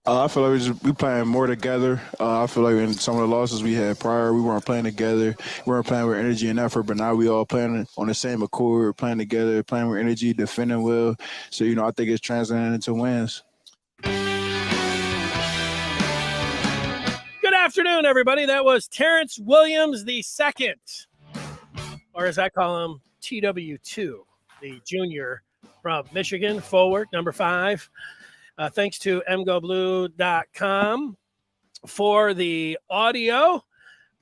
I feel like we playing more together. I feel like in some of the losses we had prior, we weren't playing together. We weren't playing with energy and effort, but now we all playing on the same accord, playing together, playing with energy, defending well. So, I think it's translating into wins. Good afternoon, everybody. That was Terrance Williams II, or as I call him, TW2, the junior from Michigan, forward, number 5. Thanks to mgoblue.com for the audio.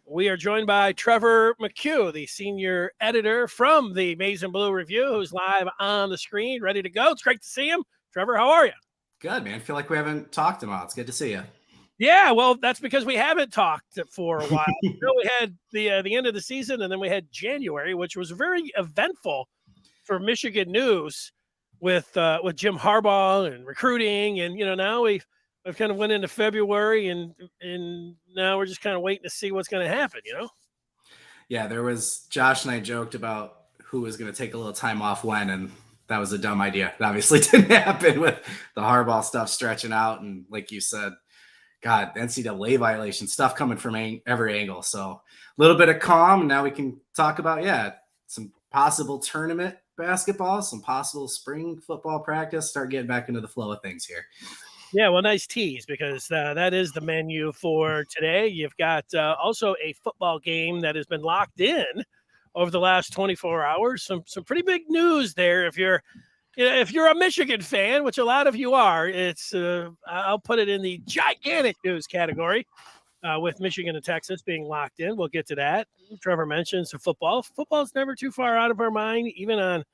We are joined by Trevor McCue, the senior editor from the Maize and Blue Review, who's live on the screen, ready to go. It's great to see him. Trevor, how are you? Good, man. Feel like we haven't talked in a while. It's good to see you. Yeah, well, that's because we haven't talked for a while. We had the end of the season, and then we had January, which was very eventful for Michigan news with Jim Harbaugh and recruiting, and now we've kind of went into February, and now we're just kind of waiting to see what's going to happen. Yeah, there was Josh and I joked about who was going to take a little time off when, and that was a dumb idea. It obviously didn't happen with the Harbaugh stuff stretching out, and like you said, God, NCAA violation stuff coming from every angle. So a little bit of calm, and now we can talk about some possible tournament basketball, some possible spring football practice, start getting back into the flow of things here. Yeah, well, nice tease, because that is the menu for today. You've got also a football game that has been locked in over the last 24 hours. Some pretty big news there. If you're a Michigan fan, which a lot of you are, it's I'll put it in the gigantic news category with Michigan and Texas being locked in. We'll get to that. Trevor mentioned some football. Football's never too far out of our mind, even on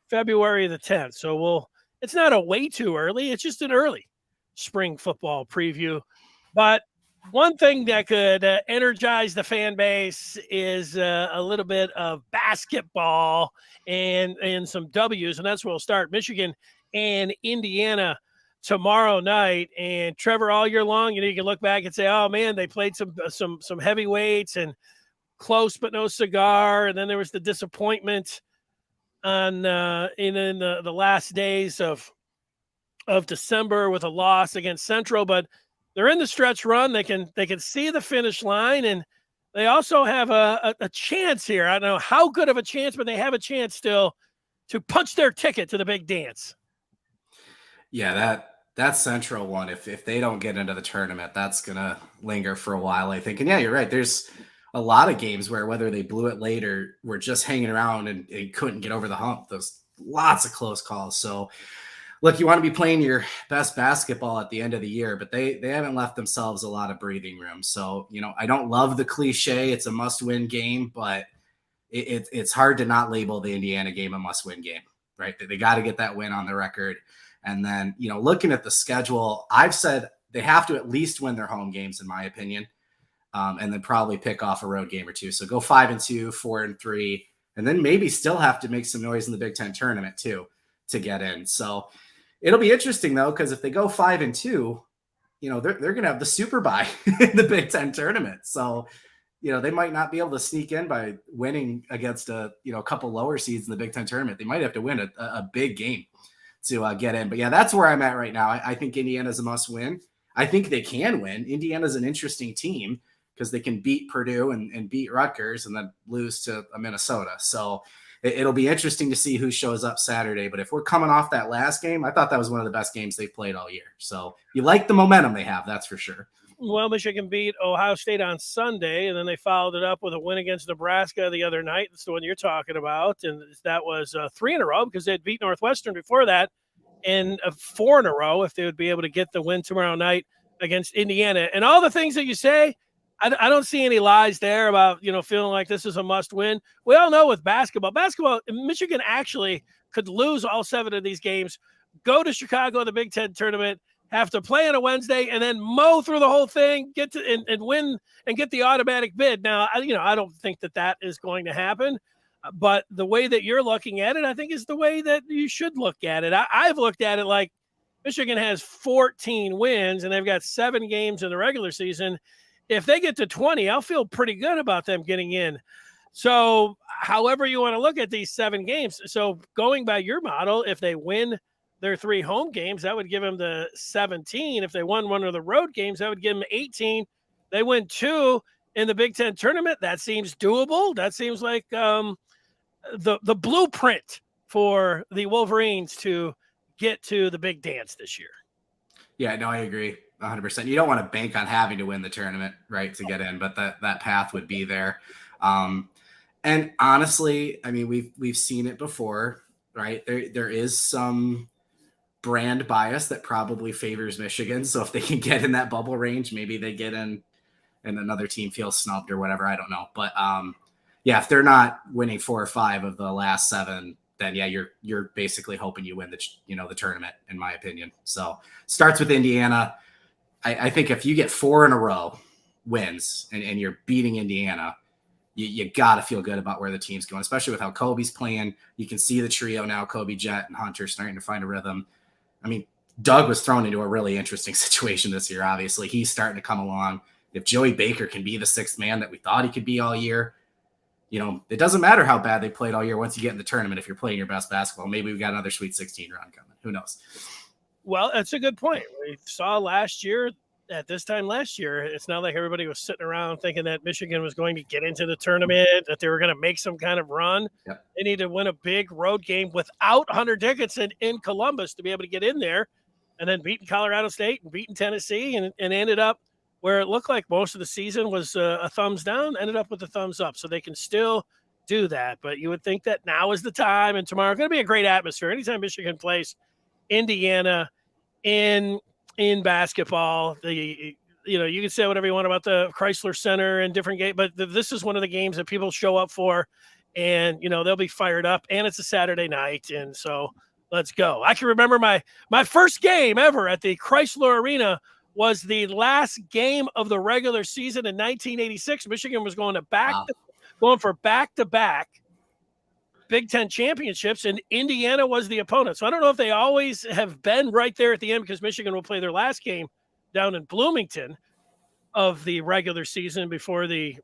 February the 10th. So it's not a way too early. It's just an early spring football preview. But one thing that could energize the fan base is a little bit of basketball and some W's, and that's where we'll start. Michigan and Indiana tomorrow night. And Trevor, all year long, you can look back and say, oh man, they played some heavyweights and close but no cigar. And then there was the disappointment on in the last days of December with a loss against Central, but they're in the stretch run. They can see the finish line, and they also have a chance here. I don't know how good of a chance, but they have a chance still to punch their ticket to the big dance. Yeah, that Central one, if they don't get into the tournament, that's going to linger for a while, I think. And yeah, you're right. There's a lot of games where whether they blew it late or were just hanging around and couldn't get over the hump, there's lots of close calls. So look, you want to be playing your best basketball at the end of the year, but they haven't left themselves a lot of breathing room. So, I don't love the cliche. It's a must-win game, but it's hard to not label the Indiana game a must-win game, right? They got to get that win on the record. And then, looking at the schedule, I've said they have to at least win their home games, in my opinion, and then probably pick off a road game or two. So go 5-2, 4-3, and then maybe still have to make some noise in the Big Ten tournament too to get in. So it'll be interesting though, because if they go 5-2, they're going to have the super bye in the Big Ten tournament. So, they might not be able to sneak in by winning against a couple lower seeds in the Big Ten tournament. They might have to win a big game to get in. But yeah, that's where I'm at right now. I think Indiana's a must win. I think they can win. Indiana's an interesting team because they can beat Purdue and beat Rutgers and then lose to Minnesota. So it'll be interesting to see who shows up Saturday. But if we're coming off that last game, I thought that was one of the best games they've played all year. So you like the momentum they have, that's for sure. Well, Michigan beat Ohio State on Sunday, and then they followed it up with a win against Nebraska the other night. That's the one you're talking about. And that was 3 in a row because they'd beat Northwestern before that, and 4 in a row if they would be able to get the win tomorrow night against Indiana. And all the things that you say, I don't see any lies there about, feeling like this is a must win. We all know with basketball, Michigan actually could lose all 7 of these games, go to Chicago in the Big Ten tournament, have to play on a Wednesday, and then mow through the whole thing, get to and win and get the automatic bid. Now, I don't think that is going to happen, but the way that you're looking at it, I think is the way that you should look at it. I've looked at it like Michigan has 14 wins, and they've got 7 games in the regular season. If they get to 20, I'll feel pretty good about them getting in. So however you want to look at these 7 games. So going by your model, if they win their 3 home games, that would give them the 17. If they won one of the road games, that would give them 18. They win 2 in the Big Ten tournament. That seems doable. That seems like the blueprint for the Wolverines to get to the big dance this year. Yeah, no, I agree 100%. You don't want to bank on having to win the tournament, right, to get in, but that path would be there. And honestly, I mean, we've seen it before, right? There is some brand bias that probably favors Michigan. So if they can get in that bubble range, maybe they get in and another team feels snubbed or whatever. I don't know. But yeah, if they're not winning 4 or 5 of the last 7, then yeah, you're basically hoping you win the tournament, in my opinion. So starts with Indiana. I think if you get 4 in a row wins and you're beating Indiana, you got to feel good about where the team's going, especially with how Kobe's playing. You can see the trio now, Kobe, Jet, and Hunter starting to find a rhythm. I mean, Doug was thrown into a really interesting situation this year. Obviously, he's starting to come along. If Joey Baker can be the 6th man that we thought he could be all year, it doesn't matter how bad they played all year. Once you get in the tournament, if you're playing your best basketball, maybe we've got another Sweet 16 run coming. Who knows? Well, that's a good point. We saw last year, at this time last year, it's not like everybody was sitting around thinking that Michigan was going to get into the tournament, that they were going to make some kind of run. Yep. They need to win a big road game without Hunter Dickinson in Columbus to be able to get in there, and then beating Colorado State and beating Tennessee and ended up where it looked like most of the season was a thumbs down, ended up with a thumbs up. So they can still do that. But you would think that now is the time, and tomorrow going to be a great atmosphere. Anytime Michigan plays Indiana in basketball, you can say whatever you want about the Chrysler Center and different games, but this is one of the games that people show up for, and they'll be fired up, and it's a Saturday night, and so let's go. I can remember my first game ever at the Chrysler Arena was the last game of the regular season in 1986. Michigan was going for back-to-back Big Ten championships, and Indiana was the opponent. So I don't know if they always have been right there at the end, because Michigan will play their last game down in Bloomington of the regular season before the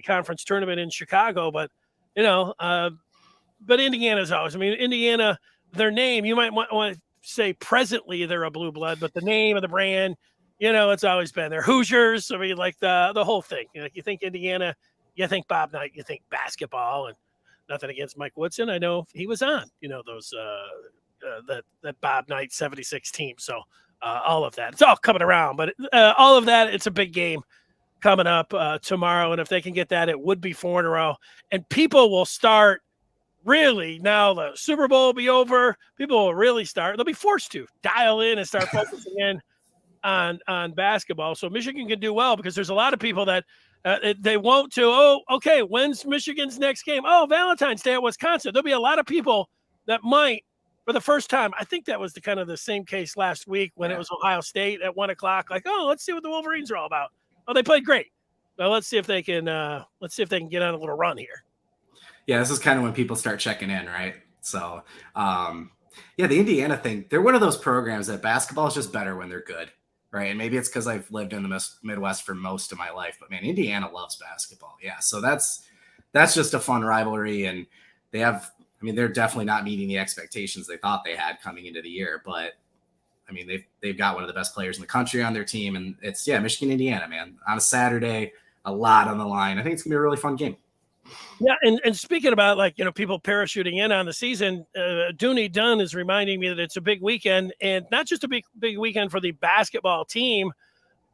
conference tournament in Chicago. But but Indiana's always. I mean, Indiana, their name, you might want to say presently they're a blue blood, but the name of the brand, it's always been they're Hoosiers. I mean, like the whole thing. You think Indiana, you think Bob Knight, you think basketball, and nothing against Mike Woodson. I know he was on, those that Bob Knight 76 team. So all of that, it's all coming around. But all of that, it's a big game coming up tomorrow, and if they can get that, it would be 4 in a row, and people will start. Really, now the Super Bowl will be over. People will really start. They'll be forced to dial in and start focusing in on basketball. So Michigan can do well, because there's a lot of people that they won't to. Oh, okay, when's Michigan's next game? Oh, Valentine's Day at Wisconsin. There'll be a lot of people that might, for the first time. I think that was the same case last week when it was Ohio State at 1:00. Like, oh, let's see what the Wolverines are all about. Oh, they played great. Well, let's see if they can get on a little run here. Yeah, this is kind of when people start checking in, right? So, yeah, the Indiana thing, they're one of those programs that basketball is just better when they're good, right? And maybe it's because I've lived in the Midwest for most of my life, but man, Indiana loves basketball. Yeah, so that's just a fun rivalry, and they're definitely not meeting the expectations they thought they had coming into the year, but I mean, they've got one of the best players in the country on their team, and it's Michigan, Indiana, man, on a Saturday, a lot on the line. I think it's gonna be a really fun game. Yeah, and speaking about people parachuting in on the season, Dooney Dunn is reminding me that it's a big weekend, and not just a big weekend for the basketball team.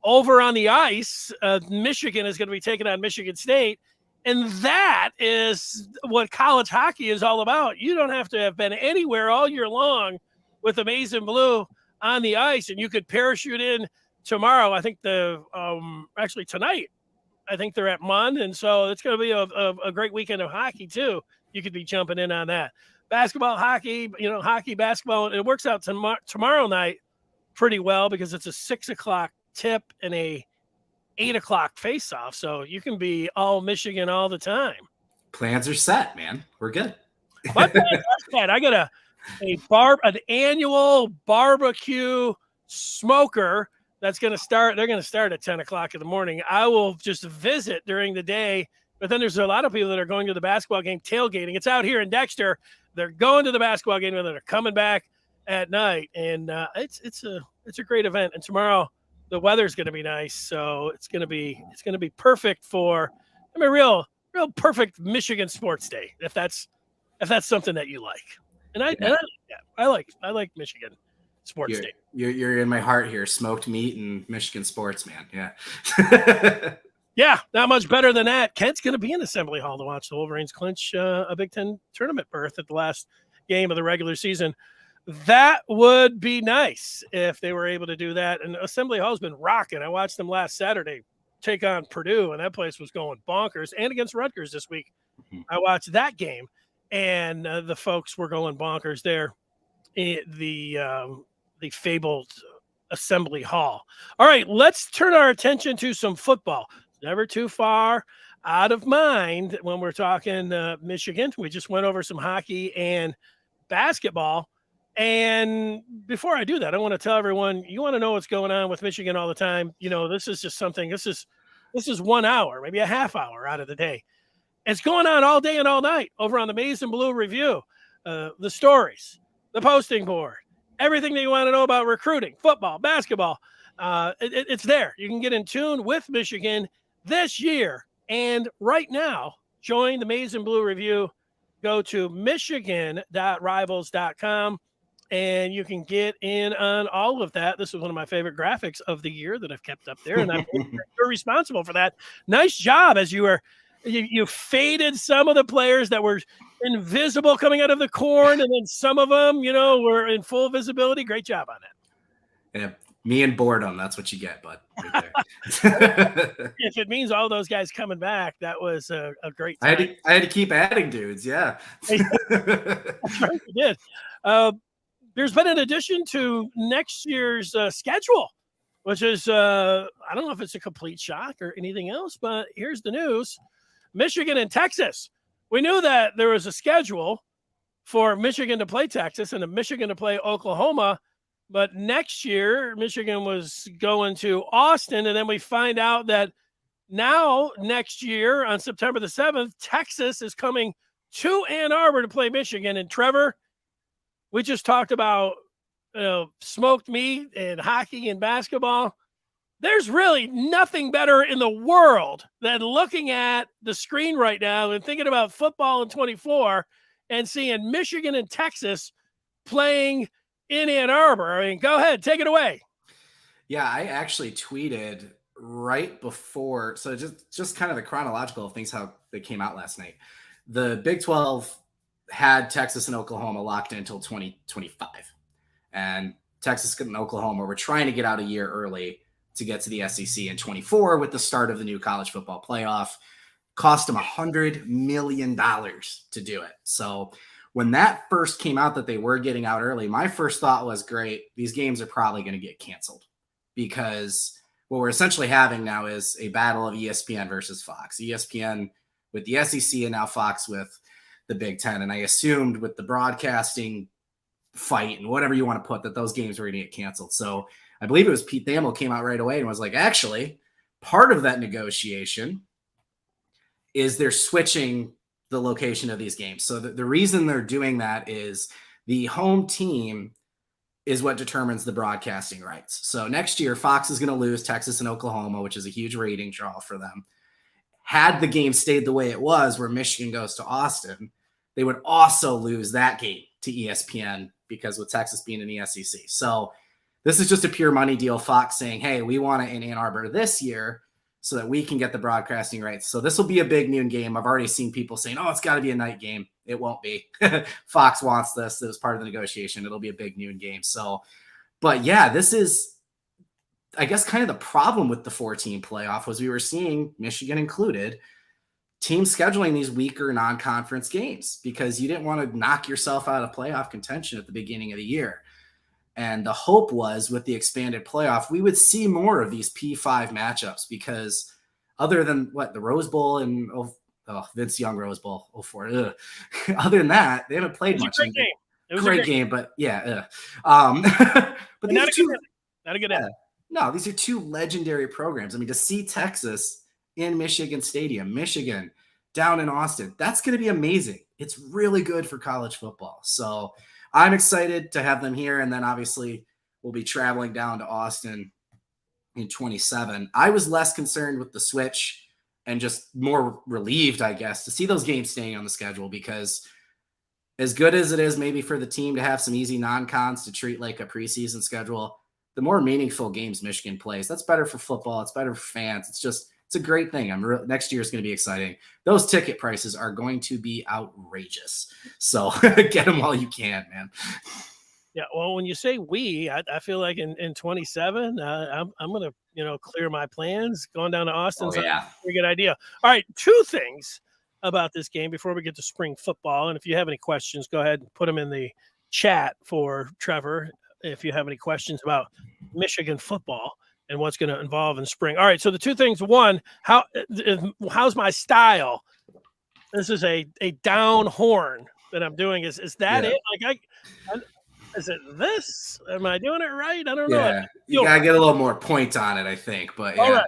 Over on the ice, Michigan is going to be taking on Michigan State, and that is what college hockey is all about. You don't have to have been anywhere all year long with the Maize and Blue on the ice, and you could parachute in tomorrow. I think actually tonight. I think they're at Munn, and so it's going to be a great weekend of hockey too. You could be jumping in on that. Basketball, hockey, hockey, basketball. And it works out tomorrow night pretty well, because it's a 6:00 tip and a 8:00 face-off. So you can be all Michigan all the time. Plans are set, man. We're good. My plans are set. I got an annual barbecue smoker. That's going to start. They're going to start at 10:00 in the morning. I will just visit during the day, but then there's a lot of people that are going to the basketball game tailgating. It's out here in Dexter. They're going to the basketball game and then they're coming back at night, and it's a great event. And tomorrow the weather's going to be nice, so it's going to be perfect for real perfect Michigan sports day if that's something that you like. And I like Michigan sports day. You're in my heart here. Smoked meat and Michigan sports, man. Yeah. Yeah, not much better than that. Kent's going to be in Assembly Hall to watch the Wolverines clinch a Big Ten tournament berth at the last game of the regular season. That would be nice if they were able to do that. And Assembly Hall's been rocking. I watched them last Saturday take on Purdue, and that place was going bonkers. And against Rutgers this week, I watched that game, and the folks were going bonkers there in the fabled Assembly Hall. All right, let's turn our attention to some football. Never too far out of mind when we're talking Michigan. We just went over some hockey and basketball. And before I do that, I want to tell everyone, you want to know what's going on with Michigan all the time. This is just something, this is 1 hour, maybe a half hour out of the day. It's going on all day and all night over on the Maize and Blue Review. The stories, the posting board, everything that you want to know about recruiting, football, basketball. It's there. You can get in tune with Michigan this year. And right now, join the Maize and Blue Review. Go to michigan.rivals.com and you can get in on all of that. This is one of my favorite graphics of the year that I've kept up there, and you're responsible for that. Nice job as you faded some of the players that were invisible coming out of the corn, and then some of them, were in full visibility. Great job on that. Yeah, me and boredom. That's what you get, bud. Right there. If it means all those guys coming back, that was a great time. I had to keep adding dudes. Yeah. That's right, you did. There's been an addition to next year's schedule, which is, I don't know if it's a complete shock or anything else, but here's the news. Michigan and Texas. We knew that there was a schedule for Michigan to play Texas and Michigan to play Oklahoma, but next year Michigan was going to Austin, and then we find out that now next year on September the 7th, Texas is coming to Ann Arbor to play Michigan. And Trevor, we just talked about smoked meat and hockey and basketball. There's really nothing better in the world than looking at the screen right now and thinking about football in 24 and seeing Michigan and Texas playing in Ann Arbor. I mean, go ahead, take it away. Yeah, I actually tweeted right before. So just kind of the chronological of things, how they came out last night. The Big 12 had Texas and Oklahoma locked in until 2025. And Texas and Oklahoma were trying to get out a year early to get to the SEC in 24 with the start of the new college football playoff. Cost them $100 million to do it. So when that first came out that they were getting out early, my first thought was, great, these games are probably going to get canceled, because what we're essentially having now is a battle of ESPN versus Fox. ESPN with the SEC and now Fox with the Big Ten. And I assumed with the broadcasting fight and whatever you want to put, that those games were going to get canceled. So I believe it was Pete Thamel came out right away and was like, actually, part of that negotiation is they're switching the location of these games. So the reason they're doing that is the home team is what determines the broadcasting rights. So next year, Fox is going to lose Texas and Oklahoma, which is a huge rating draw for them. Had the game stayed the way it was, where Michigan goes to Austin, they would also lose that game to ESPN, because with Texas being in the SEC. So this is just a pure money deal. Fox saying, hey, we want it in Ann Arbor this year so that we can get the broadcasting rights. So this will be a big noon game. I've already seen people saying, oh, it's got to be a night game. It won't be. Fox wants this. It was part of the negotiation. It'll be a big noon game. So, but yeah, this is, I guess, kind of the problem with the 4-team playoff was we were seeing, Michigan included, teams scheduling these weaker non-conference games because you didn't want to knock yourself out of playoff contention at the beginning of the year. And the hope was with the expanded playoff, we would see more of these P5 matchups, because other than the Rose Bowl and Vince Young Rose Bowl 04, other than that, they haven't played much. It was great game, but yeah. But not a good end. No, these are two legendary programs. I mean, to see Texas in Michigan Stadium, Michigan down in Austin, that's going to be amazing. It's really good for college football. So I'm excited to have them here. And then obviously we'll be traveling down to Austin in 27. I was less concerned with the switch and just more relieved, I guess, to see those games staying on the schedule, because as good as it is maybe for the team to have some easy non-cons to treat like a preseason schedule, the more meaningful games Michigan plays, that's better for football. It's better for fans. It's a great thing. Next year is going to be exciting. Those ticket prices are going to be outrageous. So get them while you can, man. Yeah, well, when you say we, I feel like in 27, I'm going to clear my plans. Going down to Austin's a pretty good idea. All right, two things about this game before we get to spring football. And if you have any questions, go ahead and put them in the chat for Trevor if you have any questions about Michigan football and what's going to involve in spring. All right, so the two things. One, how's my style? This is a down horn that I'm doing. Is that it? Like is it this? Am I doing it right? I don't know. Yeah, you gotta get a little more point on it, I think. But yeah.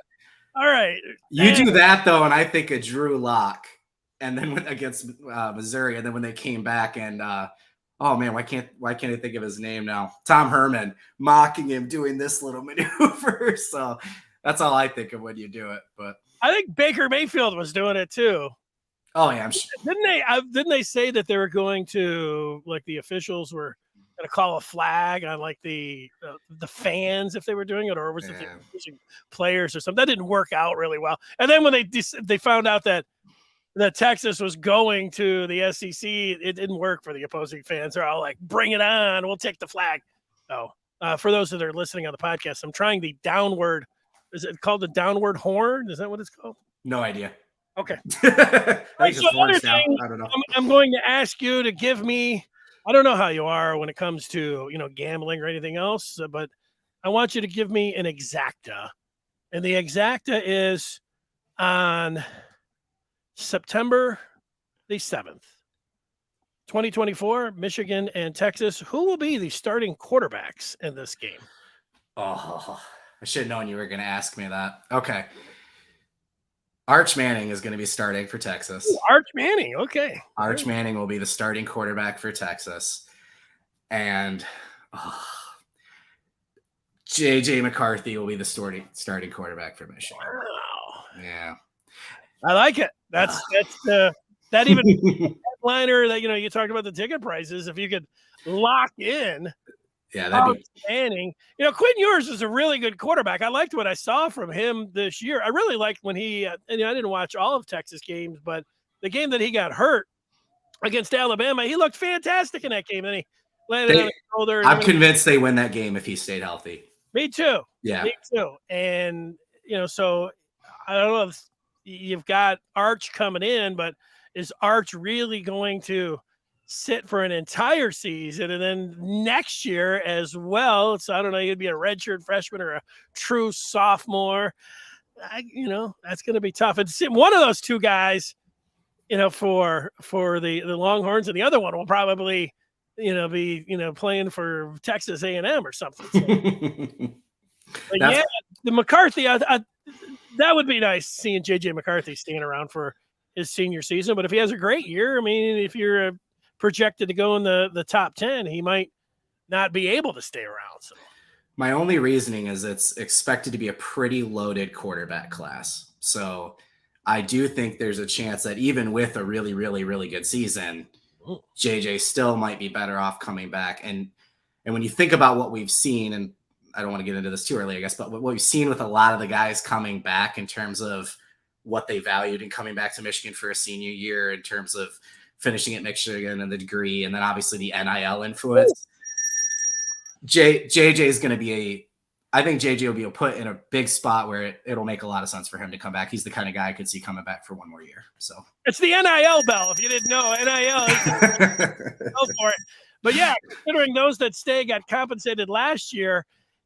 All right. You do that though, and I think of Drew Lock, and then against Missouri, and then when they came back and oh man, why can't I think of his name now? Tom Herman mocking him doing this little maneuver. So that's all I think of when you do it. But I think Baker Mayfield was doing it too. Oh yeah, Didn't they say that they were going to, like, the officials were going to call a flag on like the fans if they were doing it, or was it using players or something? That didn't work out really well. And then when they found out that Texas was going to the SEC, it didn't work for the opposing fans. They're all like, "Bring it on! We'll take the flag." Oh, for those that are listening on the podcast, I'm trying the downward. Is it called the downward horn? Is that what it's called? No idea. Okay. I don't know. I'm going to ask you to give me. I don't know how you are when it comes to gambling or anything else, but I want you to give me an exacta, and the exacta is on September the 7th, 2024, Michigan and Texas. Who will be the starting quarterbacks in this game? Oh, I should have known you were going to ask me that. Okay. Arch Manning is going to be starting for Texas. Ooh, Arch Manning. Okay. Arch Manning will be the starting quarterback for Texas. And J.J. McCarthy will be the starting quarterback for Michigan. Wow. Yeah. I like it. That's that even headliner that you talked about the ticket prices. If you could lock in, that'd be Manning. Quinn Ewers is a really good quarterback. I liked what I saw from him this year. I really liked when he. I didn't watch all of Texas games, but the game that he got hurt against Alabama, he looked fantastic in that game. And he landed on his shoulder. I'm convinced they win that game if he stayed healthy. Me too. Yeah, me too. And so I don't know if you've got Arch coming in, but is Arch really going to sit for an entire season and then next year as well? So I don't know, he'd be a redshirt freshman or a true sophomore. That's going to be tough. And one of those two guys, for the Longhorns, and the other one will probably, be playing for Texas A&M or something. So. But the McCarthy, that would be nice seeing J.J. McCarthy staying around for his senior season. But if he has a great year, I mean, if you're projected to go in the top 10, he might not be able to stay around. So my only reasoning is it's expected to be a pretty loaded quarterback class. So I do think there's a chance that even with a really, really, really good season, JJ still might be better off coming back. And when you think about what we've seen, and I don't want to get into this too early, I guess, but what we've seen with a lot of the guys coming back in terms of what they valued in coming back to Michigan for a senior year, in terms of finishing at Michigan and the degree, and then obviously the NIL influence. JJ is going to I think JJ will be put in a big spot where it'll make a lot of sense for him to come back. He's the kind of guy I could see coming back for one more year. So it's the NIL bell. If you didn't know, NIL go for it. But yeah, considering those that stay got compensated last year,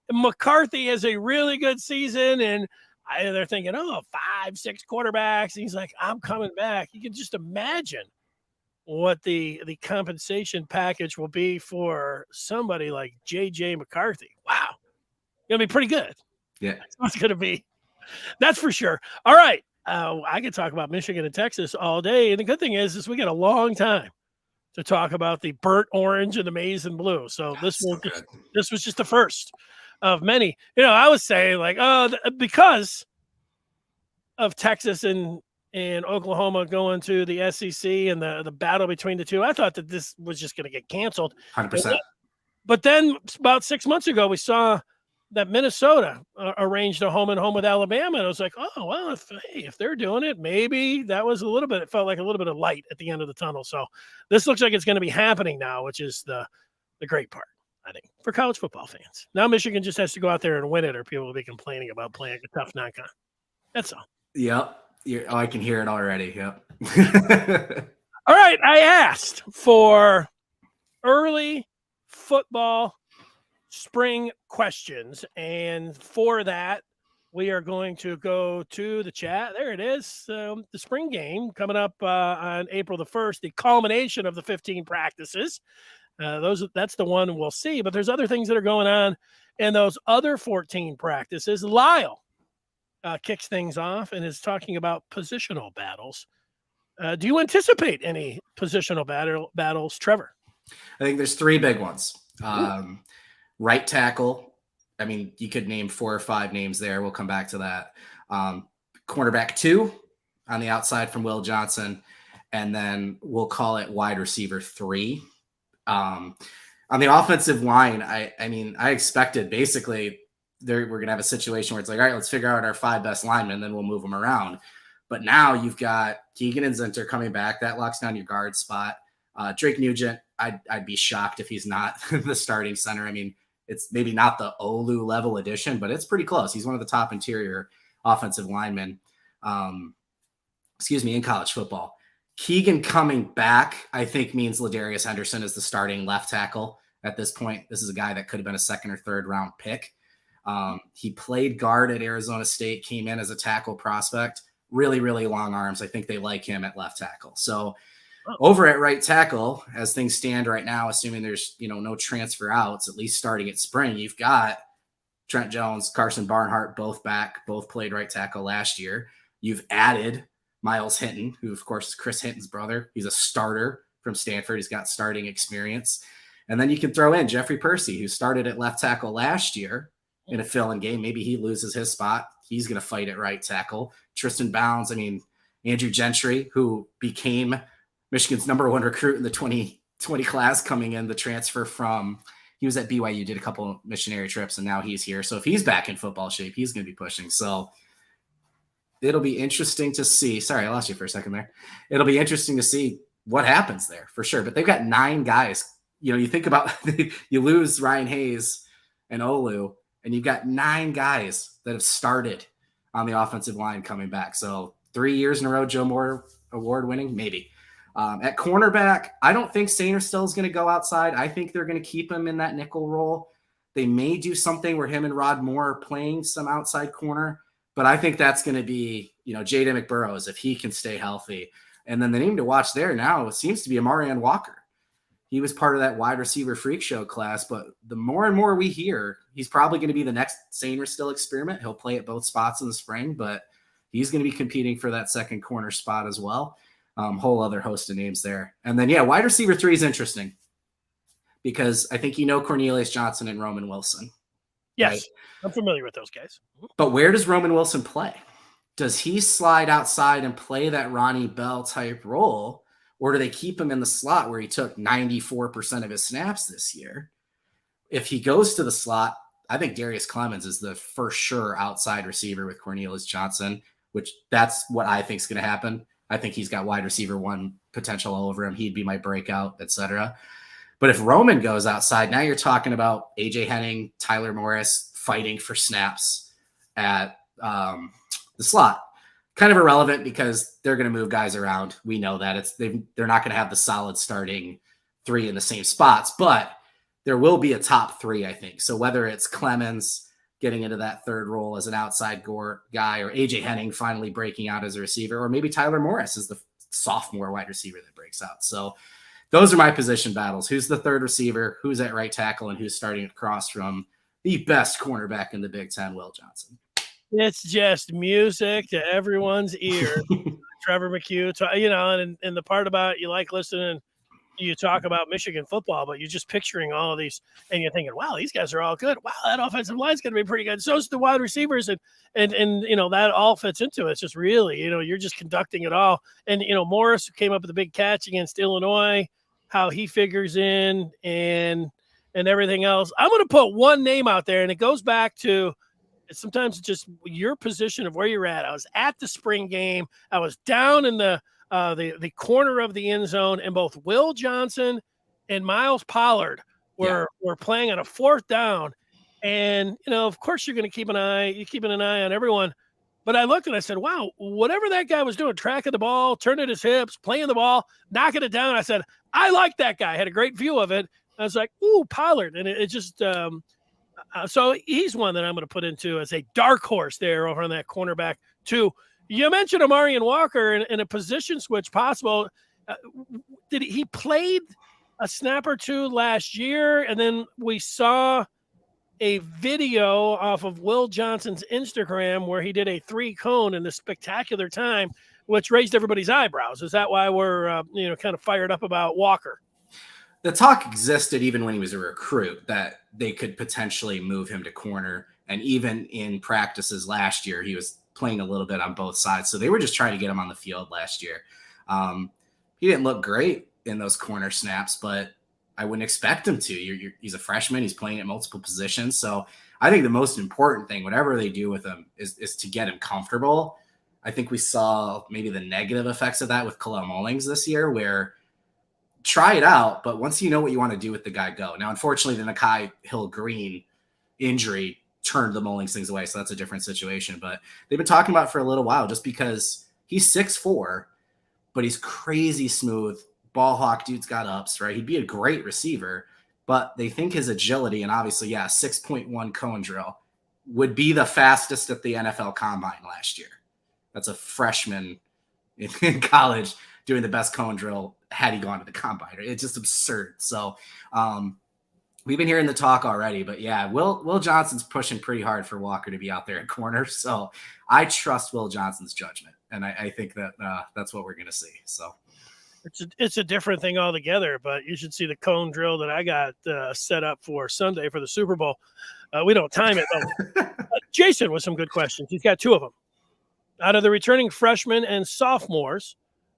McCarthy has a really good season, and they're thinking, 5-6 quarterbacks. And he's like, I'm coming back. You can just imagine what the compensation package will be for somebody like J.J. McCarthy. Wow. Going to be pretty good. Yeah. That's going to be. That's for sure. All right. I could talk about Michigan and Texas all day. And the good thing is we got a long time to talk about the burnt orange and the maize and blue. So this was just the first of many. I was saying like, because of Texas and Oklahoma going to the SEC and the battle between the two, I thought that this was just going to get canceled. 100%. But then about 6 months ago, we saw that Minnesota arranged a home and home with Alabama. And I was like, oh, well, if they're doing it, maybe that was it felt like a little bit of light at the end of the tunnel. So this looks like it's going to be happening now, which is the great part, I think, for college football fans. Now Michigan just has to go out there and win it, or people will be complaining about playing a tough non-con. That's all. Yep. I can hear it already. Yep. All right. I asked for early football spring questions, and for that we are going to go to the chat. There it is. The spring game coming up on April the 1st, the culmination of the 15 practices. That's the one we'll see, but there's other things that are going on in those other 14 practices. Lyle kicks things off and is talking about positional battles. Do you anticipate any positional battles, Trevor? I think there's three big ones. Right tackle. I mean, you could name 4 or 5 names there. We'll come back to that. Cornerback 2 on the outside from Will Johnson. And then we'll call it wide receiver 3. On the offensive line, I expected basically we're going to have a situation where it's like, all right, let's figure out our 5 best linemen, then we'll move them around. But now you've got Keegan and Zinter coming back. That locks down your guard spot. Drake Nugent, I'd be shocked if he's not the starting center. I mean, it's maybe not the Olu level addition, but it's pretty close. He's one of the top interior offensive linemen, in college football. Keegan coming back, I think, means Ladarius Henderson is the starting left tackle at this point. This is a guy that could have been a 2nd or 3rd round pick. He played guard at Arizona State, came in as a tackle prospect, really, really long arms. I think they like him at left tackle. So over at right tackle, as things stand right now, assuming there's no transfer outs, at least starting at spring, you've got Trent Jones, Carson Barnhart, both back, both played right tackle last year. You've added Miles Hinton, who of course is Chris Hinton's brother. He's a starter from Stanford. He's got starting experience. And then you can throw in Jeffrey Percy, who started at left tackle last year in a fill-in game. Maybe he loses his spot. He's going to fight at right tackle. Tristan Bounds, Andrew Gentry, who became Michigan's number 1 recruit in the 2020 class, coming in the transfer from, he was at BYU, did a couple of missionary trips, and now he's here. So if he's back in football shape, he's going to be pushing. So it'll be interesting to see. Sorry, I lost you for a second there. It'll be interesting to see what happens there for sure. But they've got 9 guys. You think about, you lose Ryan Hayes and Olu, and you've got 9 guys that have started on the offensive line coming back. So 3 years in a row, Joe Moore award winning, maybe. At cornerback, I don't think Sainristil is going to go outside. I think they're going to keep him in that nickel role. They may do something where him and Rod Moore are playing some outside corner, but I think that's going to be, Jaden McBurrows, if he can stay healthy. And then the name to watch there now seems to be Amarian Walker. He was part of that wide receiver freak show class, but the more and more we hear, he's probably going to be the next Sainristil experiment. He'll play at both spots in the spring, but he's going to be competing for that second corner spot as well. Whole other host of names there. And then, wide receiver 3 is interesting because I think Cornelius Johnson and Roman Wilson. Yes, right? I'm familiar with those guys. But where does Roman Wilson play? Does he slide outside and play that Ronnie Bell type role, or do they keep him in the slot where he took 94% of his snaps this year? If he goes to the slot, I think Darius Clemens is the for sure outside receiver with Cornelius Johnson, which that's what I think is going to happen. I think he's got wide receiver 1 potential all over him. He'd be my breakout, etc. But if Roman goes outside, now you're talking about AJ Henning, Tyler Morris fighting for snaps at the slot. Kind of irrelevant because they're going to move guys around. We know that they're not going to have the solid starting 3 in the same spots, but there will be a top 3, I think. So whether it's Clemens getting into that 3rd role as an outside guy, or AJ Henning finally breaking out as a receiver, or maybe Tyler Morris is the sophomore wide receiver that breaks out. So those are my position battles. Who's the 3rd receiver? Who's at right tackle? And who's starting across from the best cornerback in the Big Ten, Will Johnson? It's just music to everyone's ear. Trevor McCue, and the part about you like listening you talk about Michigan football, but you're just picturing all of these, and you're thinking, wow, these guys are all good. Wow, that offensive line's going to be pretty good. So is the wide receivers, and that all fits into it. It's just really, you're just conducting it all. And Morris came up with a big catch against Illinois, how he figures in, and everything else. I'm going to put one name out there, and it goes back to sometimes just your position of where you're at. I was at the spring game. I was down in the corner of the end zone, and both Will Johnson and Miles Pollard were playing on a fourth down. And, of course you're going to keep an eye on everyone. But I looked and I said, wow, whatever that guy was doing, tracking the ball, turning his hips, playing the ball, knocking it down. I said, I like that guy. I had a great view of it. I was like, ooh, Pollard. And it just, so he's one that I'm going to put into as a dark horse there over on that cornerback too. You mentioned Amarian Walker in a position switch possible. He played a snap or two last year, and then we saw a video off of Will Johnson's Instagram where he did a 3-cone in a spectacular time, which raised everybody's eyebrows. Is that why we're kind of fired up about Walker? The talk existed even when he was a recruit that they could potentially move him to corner. And even in practices last year, he was playing a little bit on both sides. So they were just trying to get him on the field last year. He didn't look great in those corner snaps, but I wouldn't expect him to. He's a freshman. He's playing at multiple positions. So I think the most important thing, whatever they do with him, is to get him comfortable. I think we saw maybe the negative effects of that with Kalel Mullings this year, where try it out, but once you know what you want to do with the guy, go. Now, unfortunately, the Nakai Hill-Green injury turned the Mullings things away, so that's a different situation. But they've been talking about it for a little while just because he's 6'4", but he's crazy smooth. Ball hawk, dude's got ups, right? He'd be a great receiver, but they think his agility, and obviously, 6.1 cone drill would be the fastest at the NFL Combine last year. That's a freshman in college doing the best cone drill had he gone to the Combine. It's just absurd. So we've been hearing the talk already, but Will Johnson's pushing pretty hard for Walker to be out there at corner. So I trust Will Johnson's judgment, and I think that that's what we're going to see. So it's a different thing altogether, but you should see the cone drill that I got set up for Sunday for the Super Bowl. We don't time it, though. Jason with some good questions. He's got two of them. Out of the returning freshmen and sophomores,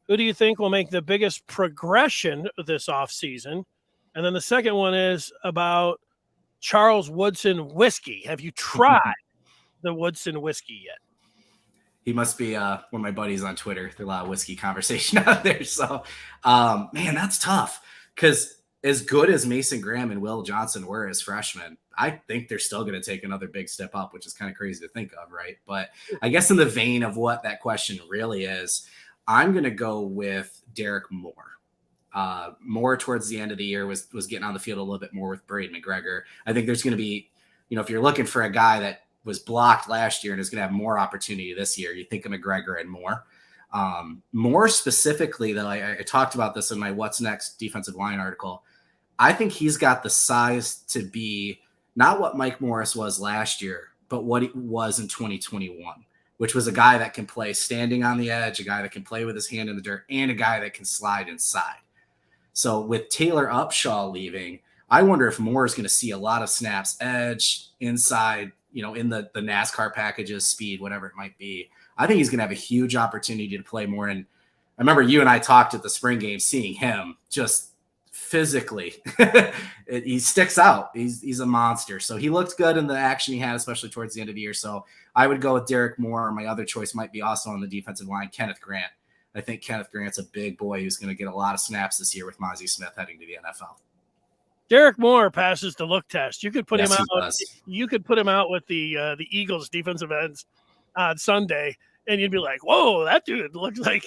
who do you think will make the biggest progression this offseason? And then the second one is about Charles Woodson whiskey. Have you tried the Woodson whiskey yet? He must be one of my buddies on Twitter. There's a lot of whiskey conversation out there. So, man, that's tough because as good as Mason Graham and Will Johnson were as freshmen, I think they're still going to take another big step up, which is kind of crazy to think of, right? But I guess in the vein of what that question really is, I'm going to go with Derek Moore. Moore towards the end of the year was getting on the field a little bit more with Braden McGregor. I think there's going to be, if you're looking for a guy that was blocked last year and is going to have more opportunity this year, you think of McGregor and Moore. More specifically, though, I talked about this in my What's Next defensive line article. I think he's got the size to be not what Mike Morris was last year, but what he was in 2021. Which was a guy that can play standing on the edge, a guy that can play with his hand in the dirt, and a guy that can slide inside. So with Taylor Upshaw leaving, I wonder if Moore is going to see a lot of snaps, edge, inside, in the NASCAR packages, speed, whatever it might be. I think he's going to have a huge opportunity to play more. And I remember you and I talked at the spring game, seeing him just physically. He sticks out. He's a monster. So he looked good in the action he had, especially towards the end of the year. So I would go with Derek Moore. My other choice might be also on the defensive line, Kenneth Grant. I think Kenneth Grant's a big boy who's going to get a lot of snaps this year with Mozzie Smith heading to the NFL. Derek Moore passes the look test. You could put him out. Does. You could put him out with the Eagles defensive ends on Sunday, and you'd be like, "Whoa, that dude looks like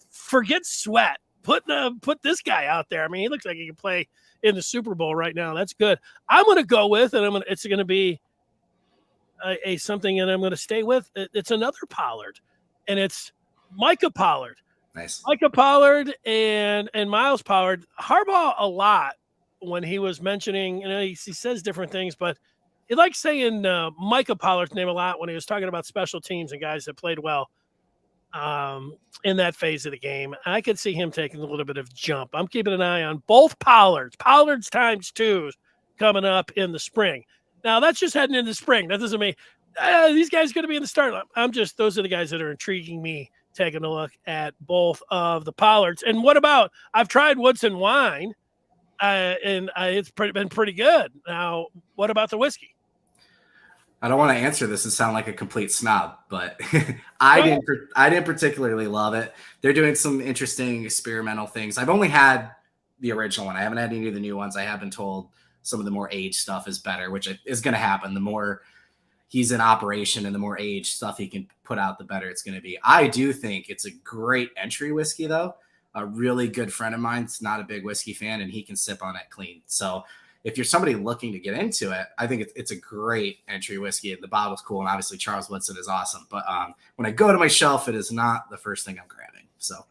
forget Sweat. Put this guy out there. I mean, he looks like he can play in the Super Bowl right now. That's good. I'm going to go with, and it's going to be a something, and I'm going to stay with. It's another Pollard, and it's Micah Pollard. Nice. Micah Pollard and Miles Pollard. Harbaugh a lot when he was mentioning, he says different things, but he likes saying Micah Pollard's name a lot when he was talking about special teams and guys that played well. in that phase of the game. I could see him taking a little bit of jump. I'm keeping an eye on both Pollards. Pollards times 2 coming up in the spring. Now, that's just heading into spring. That doesn't mean these guys are going to be in the start line. Those are the guys that are intriguing me, taking a look at both of the Pollards. And what about, I've tried Woodson wine, and it's been pretty good. Now, what about the whiskey? I don't want to answer this and sound like a complete snob, but I didn't particularly love it. They're doing some interesting experimental things. I've only had the original one. I haven't had any of the new ones. I have been told some of the more aged stuff is better, which is going to happen. The more he's in operation and the more aged stuff he can put out, the better it's going to be. I do think it's a great entry whiskey, though. A really good friend of mine's not a big whiskey fan, and he can sip on it clean. So if you're somebody looking to get into it, I think it's a great entry whiskey. The bottle's cool, and obviously Charles Woodson is awesome. But when I go to my shelf, it is not the first thing I'm grabbing. So,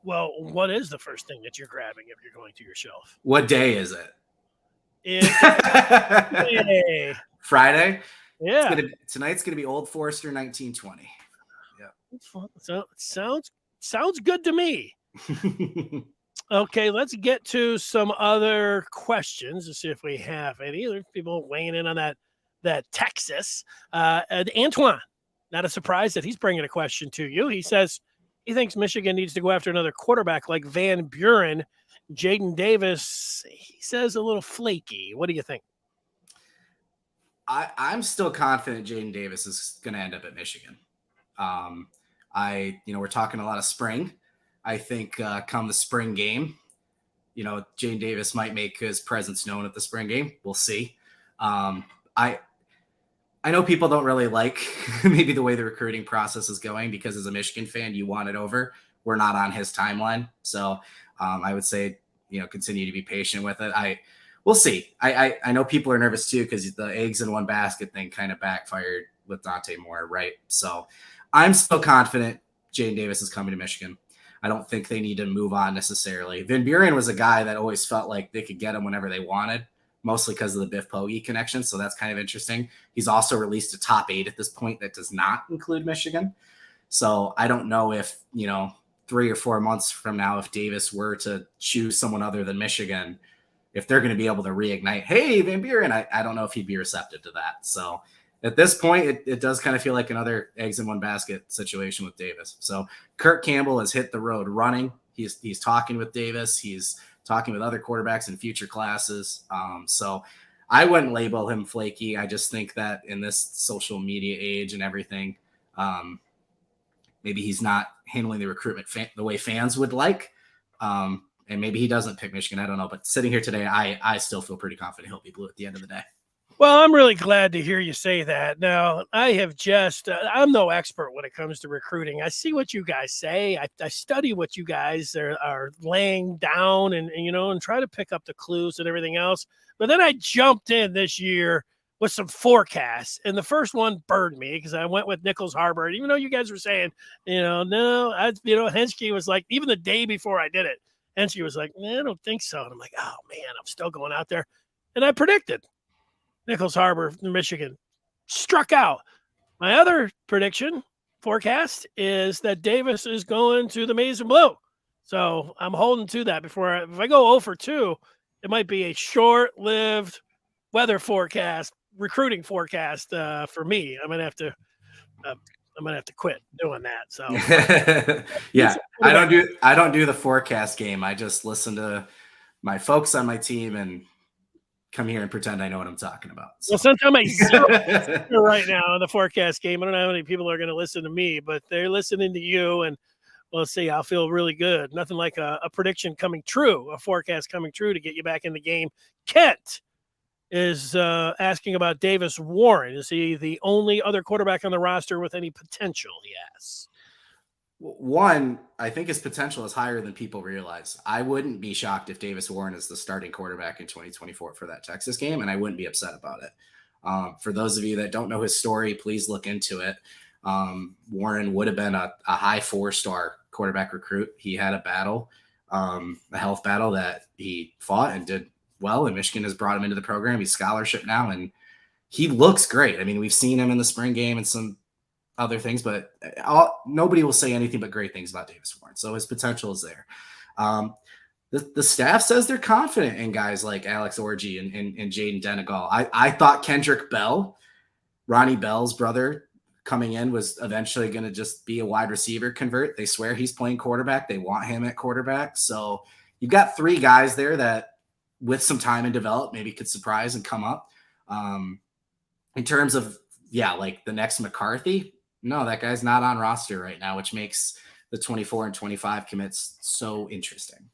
well, what is the first thing that you're grabbing if you're going to your shelf? What day is it? It's Friday. Yeah. Tonight's gonna be Old Forester 1920. Yeah. So sounds good to me. Okay, let's get to some other questions to see if we have any. There's people weighing in on that Texas. And Antoine, not a surprise that he's bringing a question to you. He says he thinks Michigan needs to go after another quarterback like Van Buren. Jaden Davis, he says, a little flaky. What do you think? I'm still confident Jaden Davis is going to end up at Michigan. We're talking a lot of spring. I think come the spring game, Jaden Davis might make his presence known at the spring game. We'll see. I know people don't really like maybe the way the recruiting process is going because as a Michigan fan, you want it over. We're not on his timeline. So I would say, continue to be patient with it. We'll see. I know people are nervous too because the eggs in one basket thing kind of backfired with Dante Moore, right? So I'm still confident Jaden Davis is coming to Michigan. I don't think they need to move on necessarily. Van Buren was a guy that always felt like they could get him whenever they wanted, mostly because of the Biff Pogge connection. So that's kind of interesting. He's also released a top 8 at this point that does not include Michigan. So I don't know if, 3 or 4 months from now, if Davis were to choose someone other than Michigan, if they're going to be able to reignite, hey, Van Buren, I don't know if he'd be receptive to that. So at this point, it does kind of feel like another eggs in one basket situation with Davis. So Kirk Campbell has hit the road running. He's talking with Davis. He's talking with other quarterbacks in future classes. So I wouldn't label him flaky. I just think that in this social media age and everything, maybe he's not handling the recruitment the way fans would like. And maybe he doesn't pick Michigan. I don't know. But sitting here today, I still feel pretty confident he'll be blue at the end of the day. Well, I'm really glad to hear you say that. Now, I have I'm no expert when it comes to recruiting. I see what you guys say. I study what you guys are laying down and try to pick up the clues and everything else. But then I jumped in this year with some forecasts, and the first one burned me because I went with Nichols Harbor. And even though you guys were saying, no, Henschke was like, even the day before I did it, Henschke was like, I don't think so. And I'm like, oh, man, I'm still going out there. And I predicted Nichols Harbor, Michigan, struck out. My other prediction forecast is that Davis is going to the Maize and Blue. So I'm holding to that if I go 0 for 2, it might be a short-lived weather forecast, recruiting forecast for me. I'm gonna have to quit doing that. So yeah, I don't do the forecast game. I just listen to my folks on my team and come here and pretend I know what I'm talking about. So. Well, sometimes I zero right now in the forecast game. I don't know how many people are going to listen to me, but they're listening to you, and we'll see. I'll feel really good. Nothing like a prediction coming true, a forecast coming true to get you back in the game. Kent is asking about Davis Warren. Is he the only other quarterback on the roster with any potential? He asks. One, I think his potential is higher than people realize. I wouldn't be shocked if Davis Warren is the starting quarterback in 2024 for that Texas game, and I wouldn't be upset about it. For those of you that don't know his story, please look into it. Warren would have been a high 4-star quarterback recruit. He had a battle, a health battle that he fought and did well, and Michigan has brought him into the program. He's scholarship now, and he looks great. I mean, we've seen him in the spring game and some other things, but nobody will say anything but great things about Davis Warren. So his potential is there. The staff says they're confident in guys like Alex Orji and Jaden Denegal. I thought Kendrick Bell, Ronnie Bell's brother, coming in was eventually going to just be a wide receiver convert. They swear he's playing quarterback. They want him at quarterback. So you've got 3 guys there that with some time and develop maybe could surprise and come up. In terms of, like the next McCarthy, no, that guy's not on roster right now, which makes the 24 and 25 commits so interesting.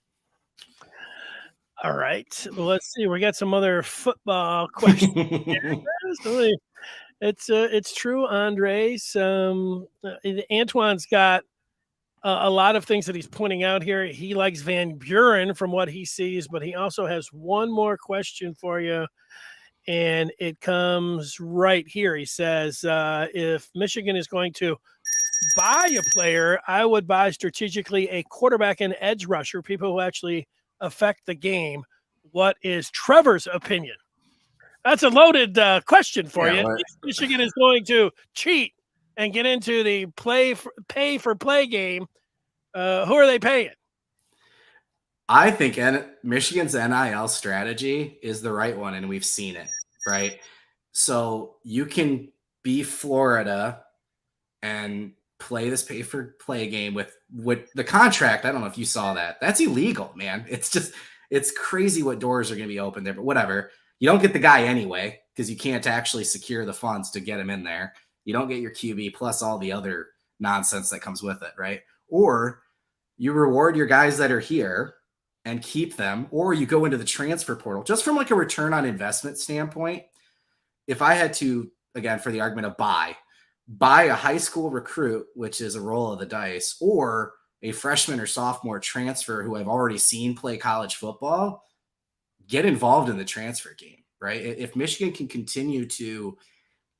All right. Well, let's see. We got some other football questions here. It's true, Andres. Antoine's got a lot of things that he's pointing out here. He likes Van Buren from what he sees, but he also has one more question for you, and it comes right here. He says, if Michigan is going to buy a player, I would buy strategically a quarterback and edge rusher, people who actually affect the game. What is Trevor's opinion? That's a loaded question for you. If Michigan is going to cheat and get into the pay for play game, who are they paying? I think Michigan's NIL strategy is the right one, and we've seen it, right? So you can be Florida and play this pay for play game with the contract. I don't know if you saw that. That's illegal, man. It's crazy what doors are going to be open there, but whatever. You don't get the guy anyway because you can't actually secure the funds to get him in there. You don't get your QB plus all the other nonsense that comes with it, right? Or you reward your guys that are here and keep them, or you go into the transfer portal. Just from like a return on investment standpoint, if I had to, again, for the argument of buy a high school recruit, which is a roll of the dice, or a freshman or sophomore transfer who I've already seen play college football, get involved in the transfer game, right? If Michigan can continue to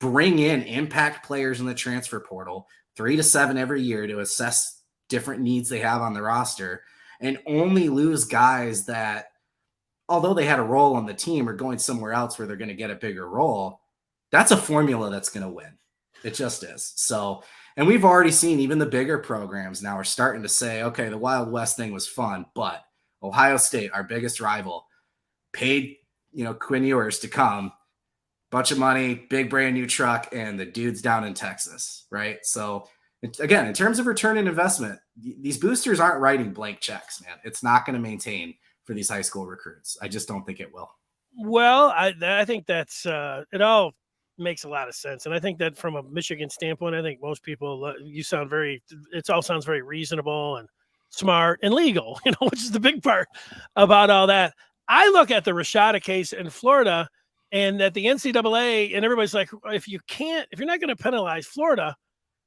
bring in impact players in the transfer portal, 3 to 7 every year to assess different needs they have on the roster, and only lose guys that, although they had a role on the team, are going somewhere else where they're going to get a bigger role, that's a formula that's going to win. It just is. So, and we've already seen even the bigger programs now are starting to say, okay, the Wild West thing was fun, but Ohio State, our biggest rival, paid, Quinn Ewers to come, bunch of money, big brand new truck, and the dude's down in Texas, right? So again, in terms of return on investment, these boosters aren't writing blank checks, man. It's not going to maintain for these high school recruits. I just don't think it will. Well, I think that's it all makes a lot of sense. And I think that from a Michigan standpoint, I think most people, it all sounds very reasonable and smart and legal, which is the big part about all that. I look at the Rashada case in Florida and that the NCAA and everybody's like, if you're not going to penalize Florida,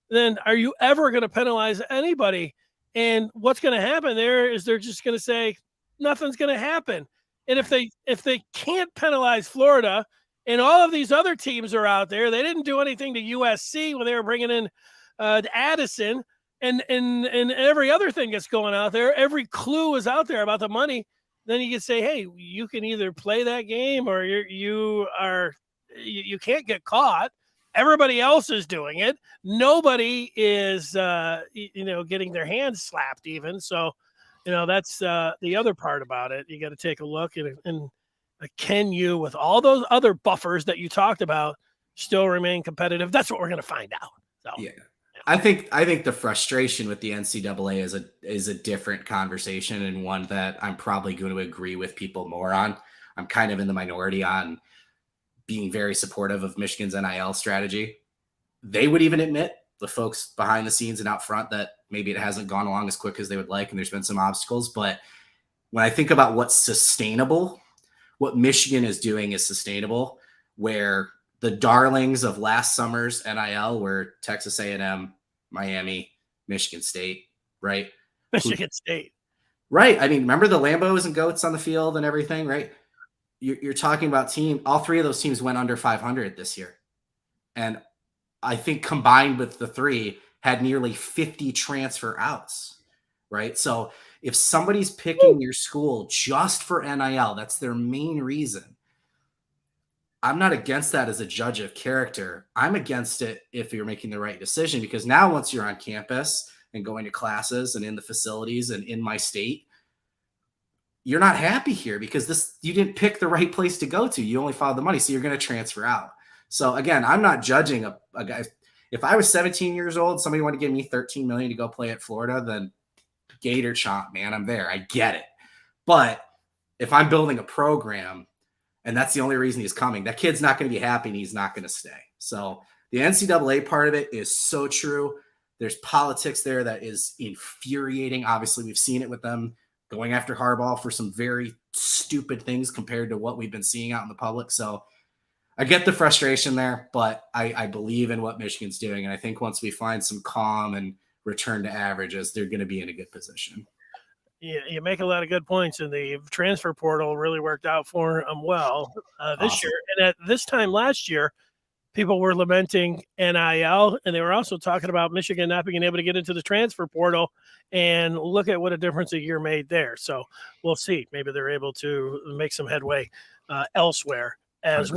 then are you ever going to penalize anybody? And what's going to happen there is they're just going to say nothing's going to happen. And if they can't penalize Florida and all of these other teams are out there, they didn't do anything to USC when they were bringing in Addison and every other thing that's going out there, every clue is out there about the money. Then you can say, hey, you can either play that game or you can't get caught. Everybody else is doing it. Nobody is, getting their hands slapped even. So, that's the other part about it. You got to take a look and can you, with all those other buffers that you talked about, still remain competitive? That's what we're going to find out. So, yeah. I think the frustration with the NCAA is a different conversation, and one that I'm probably going to agree with people more on. I'm kind of in the minority on being very supportive of Michigan's NIL strategy. They would even admit, the folks behind the scenes and out front, that maybe it hasn't gone along as quick as they would like, and there's been some obstacles. But when I think about what's sustainable, what Michigan is doing is sustainable, where the darlings of last summer's NIL were Texas A&M, Miami, Michigan State, right? Michigan State. Right. I mean, remember the Lambos and goats on the field and everything, right? You're talking about all 3 of those teams went under 500 this year. And I think combined with the 3 had nearly 50 transfer outs, right? So if somebody's picking your school just for NIL, that's their main reason. I'm not against that as a judge of character. I'm against it if you're making the right decision, because now once you're on campus and going to classes and in the facilities and in my state, you're not happy here because you didn't pick the right place to go to. You only followed the money, so you're going to transfer out. So again, I'm not judging a guy. If I was 17 years old, somebody wanted to give me 13 million to go play at Florida, then Gator chomp, man, I'm there. I get it. But if I'm building a program and that's the only reason he's coming, that kid's not going to be happy and he's not going to stay. So the NCAA part of it is so true. There's politics there that is infuriating. Obviously, we've seen it with them going after Harbaugh for some very stupid things compared to what we've been seeing out in the public. So I get the frustration there, but I believe in what Michigan's doing. And I think once we find some calm and return to averages, they're going to be in a good position. Yeah, you make a lot of good points, and the transfer portal really worked out for them well this year. And at this time last year, people were lamenting NIL, and they were also talking about Michigan not being able to get into the transfer portal. And look at what a difference a year made there. So we'll see. Maybe they're able to make some headway elsewhere as 100%.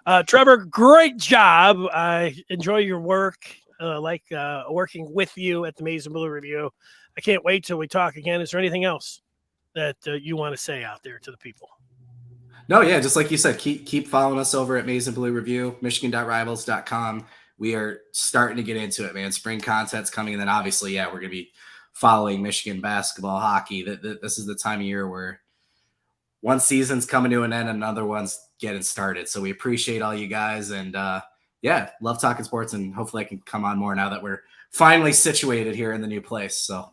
well. Trevor, great job. I enjoy your work. Like working with you at the Maize and Blue Review. I can't wait till we talk again. Is there anything else that you want to say out there to the people? No, yeah, just like you said, keep following us over at Maize and Blue Review, michigan.rivals.com. We are starting to get into it, man. Spring content's coming, and then obviously, yeah, we're going to be following Michigan basketball, hockey. This is the time of year where one season's coming to an end, and another one's getting started. So we appreciate all you guys, and yeah, love talking sports, and hopefully I can come on more now that we're finally situated here in the new place. So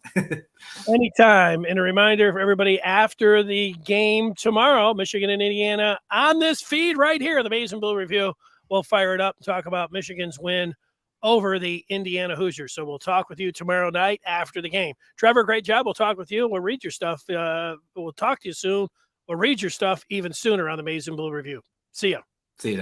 anytime. And a reminder for everybody, after the game tomorrow, Michigan and Indiana, on this feed right here, the Maize and Blue Review, we'll fire it up and talk about Michigan's win over the Indiana Hoosiers. So we'll talk with you tomorrow night after the game. Trevor, great job. We'll talk with you. We'll read your stuff. We'll talk to you soon. We'll read your stuff even sooner on the Maize and Blue Review. See ya. see you then.